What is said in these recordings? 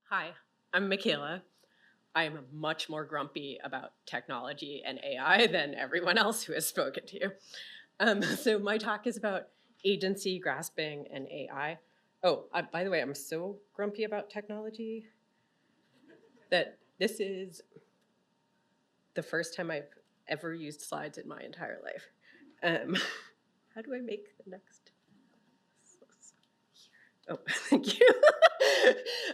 Hi, I'm Michaela. I'm much more grumpy about technology and AI than everyone else who has spoken to you. So my talk is about agency, grasping, and AI. Oh, by the way, I'm so grumpy about technology that this is the first time I've ever used slides in my entire life. How do I make the next? Oh, thank you.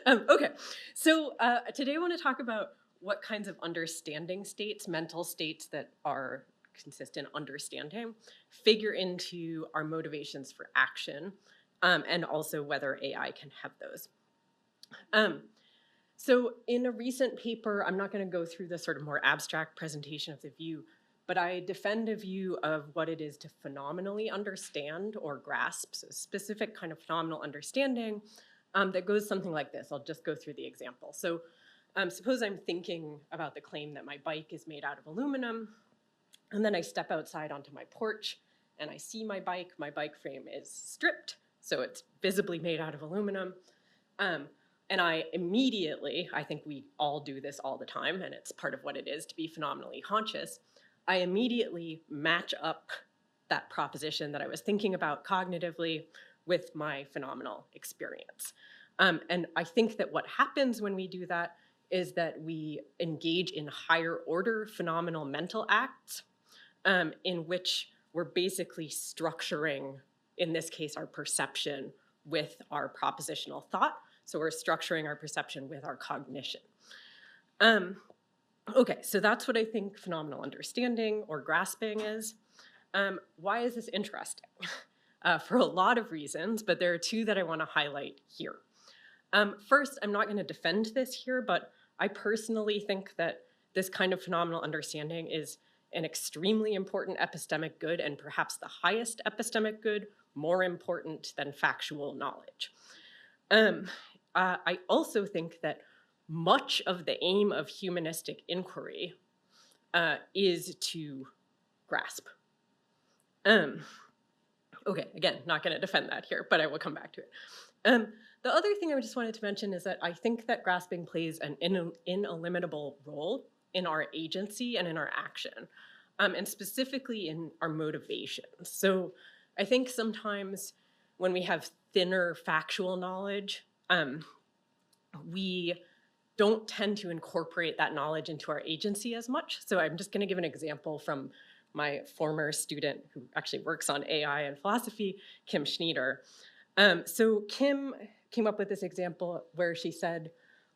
Okay, so today I want to talk about what kinds of understanding states, mental states that are consistent understanding, figure into our motivations for action, and also whether AI can have those. So in a recent paper, I'm not going to go through the sort of more abstract presentation of the view, but I defend a view of what it is to phenomenally understand or grasp, so a specific kind of phenomenal understanding that goes something like this. I'll just go through the example. So suppose I'm thinking about the claim that my bike is made out of aluminum, and then I step outside onto my porch and I see my bike frame is stripped, so it's visibly made out of aluminum. And I immediately, I think we all do this all the time, and it's part of what it is to be phenomenally conscious, I immediately match up that proposition that I was thinking about cognitively with my phenomenal experience. And I think that what happens when we do that is that we engage in higher order phenomenal mental acts in which we're basically structuring, in this case, our perception with our propositional thought. So we're structuring our perception with our cognition. Okay, so that's what I think phenomenal understanding or grasping is. Why is this interesting? For a lot of reasons, but there are two that I want to highlight here. First, I'm not going to defend this here, but I personally think that this kind of phenomenal understanding is an extremely important epistemic good, and perhaps the highest epistemic good, more important than factual knowledge. I also think that much of the aim of humanistic inquiry is to grasp. Okay, again, not going to defend that here, but I will come back to it. The other thing I just wanted to mention is that I think that grasping plays an ineliminable role in our agency and in our action, and specifically in our motivations. So I think sometimes when we have thinner factual knowledge, we don't tend to incorporate that knowledge into our agency as much. So I'm just going to give an example from my former student who actually works on AI and philosophy, Kim Schneider. So Kim came up with this example where she said,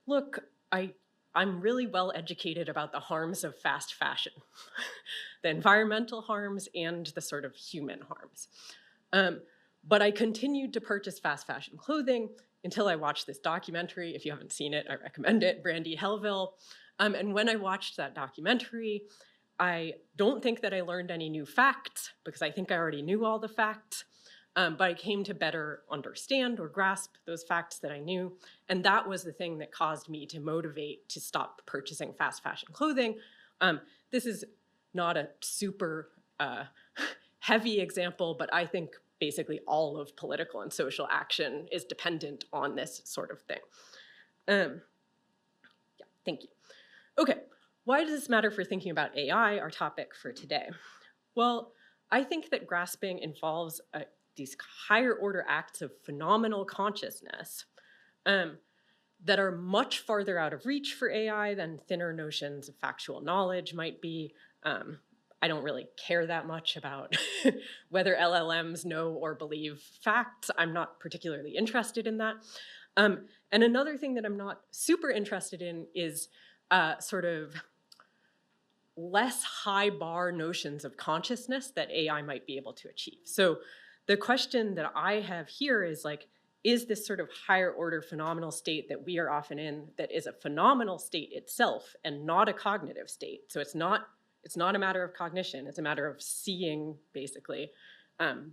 look, I'm really well educated about the harms of fast fashion, the environmental harms and the sort of human harms. But I continued to purchase fast fashion clothing until I watched this documentary. If you haven't seen it, I recommend it, Brandy Hellville. And when I watched that documentary, I don't think that I learned any new facts because I think I already knew all the facts, but I came to better understand or grasp those facts that I knew. And that was the thing that caused me to motivate to stop purchasing fast fashion clothing. This is not a super heavy example, but I think basically all of political and social action is dependent on this sort of thing. Yeah, thank you. Okay, why does this matter for thinking about AI, our topic for today? Well, I think that grasping involves these higher order acts of phenomenal consciousness that are much farther out of reach for AI than thinner notions of factual knowledge might be. I don't really care that much about whether LLMs know or believe facts. I'm not particularly interested in that. And another thing that I'm not super interested in is sort of less high bar notions of consciousness that AI might be able to achieve. So the question that I have here is like, is this sort of higher order phenomenal state that we are often in that is a phenomenal state itself and not a cognitive state? So it's not a matter of cognition, it's a matter of seeing, basically,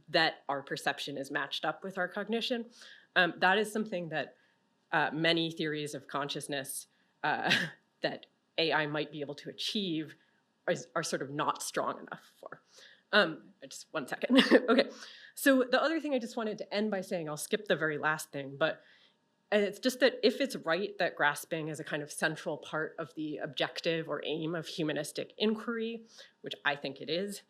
that our perception is matched up with our cognition. That is something that many theories of consciousness that AI might be able to achieve are sort of not strong enough for. Just one second. Okay, so the other thing I just wanted to end by saying, I'll skip the very last thing, but And it's just that if it's right that grasping is a kind of central part of the objective or aim of humanistic inquiry, which I think it is,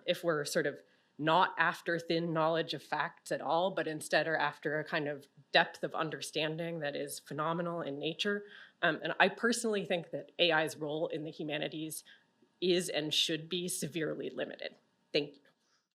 if we're sort of not after thin knowledge of facts at all, but instead are after a kind of depth of understanding that is phenomenal in nature. And I personally think that AI's role in the humanities is and should be severely limited. Thank you.